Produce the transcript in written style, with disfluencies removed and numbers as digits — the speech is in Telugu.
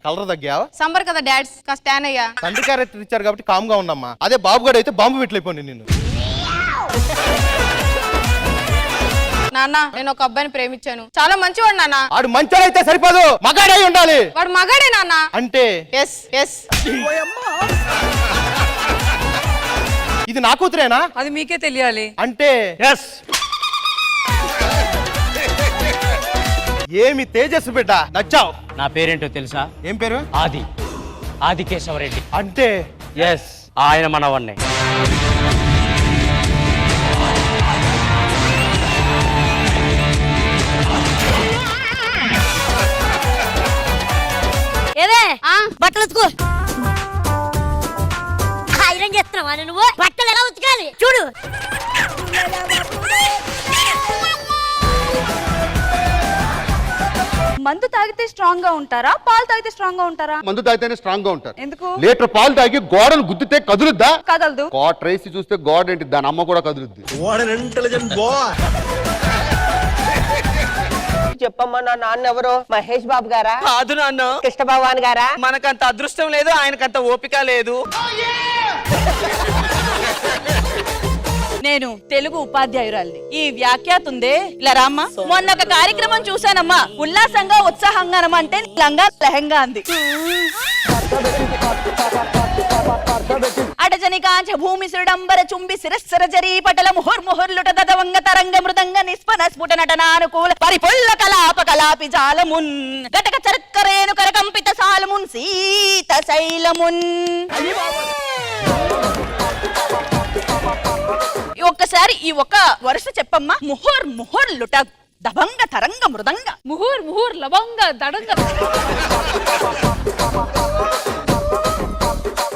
కలర్ తగ్గావు. సంబర్ కదా డాడ్స్, కాస్త ట్యాన్ అయ్యా. తండ్రి క్యారెక్టర్ ఇచ్చారు కాబట్టి కామ్ గా ఉన్నమ్మా. అదే బాబు గడు అయితే బాంబు పెట్టలేపోండి నిన్ను. నాన్న నేను ఒక అబ్బాయిని ప్రేమించాను, చాలా మంచివాడు నాన్న. వాడు మంచోడైతే సరిపోదు, మగాడై ఉండాలి. వాడు మగాడే నాన్న. అంటే ఎస్ ఎస్. ఇది నా కూతురేనా? అది మీకే తెలియాలి. అంటే ఎస్. ఏమి తేజస్సు బిడ్డ, నచ్చావు. నా పేరేంటో తెలుసా? ఏం పేరు? ఆది కేశవరెడ్డి. అంటే ఎస్, ఆయన మనవన్నే. ఏవే బట్టలు ఉతుకో. ఐరన్ చేస్తున్నావా నువ్వు? బట్టలు ఎలా ఉతకాలి చూడు. మందు తాగితే స్ట్రాంగ్ గా ఉంటారా, పాలు తాగితే స్ట్రాంగ్ గా ఉంటారా? మందు తాగితేనే స్ట్రాంగ్ గా ఉంటారు. ఎందుకు? లీటర్ పాలు తాగి గోడను గుద్దితే కదులుద్దా? కదలదు. కోట రేసి చూస్తే గోడ ఏంటి, దాని అమ్మ కూడా కదులుద్ది. చెప్పమ్మా, నా నాన్న ఎవరు? మహేష్ బాబు గారా? కాదు నాన్న, కృష్ణ భగవాన్ గారా? మనకంత అదృష్టం లేదు, ఆయనకంత ఓపిక లేదు. నేను తెలుగు ఉపాధ్యాయురాలిని. ఈ వ్యాఖ్యాత ఉందే, ఇలా రామ్మా. మొన్న ఒక కార్యక్రమం చూసానమ్మా, ఉల్లాసంగా ఉత్సాహంగా అంటే లంగా లెహంగా అంది. అడజని కాంచ భూమి సుడంబర చుంబి శిరస్సర జరీ పటల ముహుర్ముహుర్లుట దదవంగ తరంగ మృదంగ నిస్పన స్ఫుట నటనానుకూల పరిపుల్ల కలాప కలాపి జాలమున్ గటక చరక్కరేను కరకంపిత సాలమున్ సీత శైలమున్. ఒక్కసారి ఈ ఒక వరుస చెప్పమ్మా. ముహుర్ ముహుర్లుట దభంగ తరంగ మృదంగ. ముహూర్ ముహూర్ లవంగ దడంగ.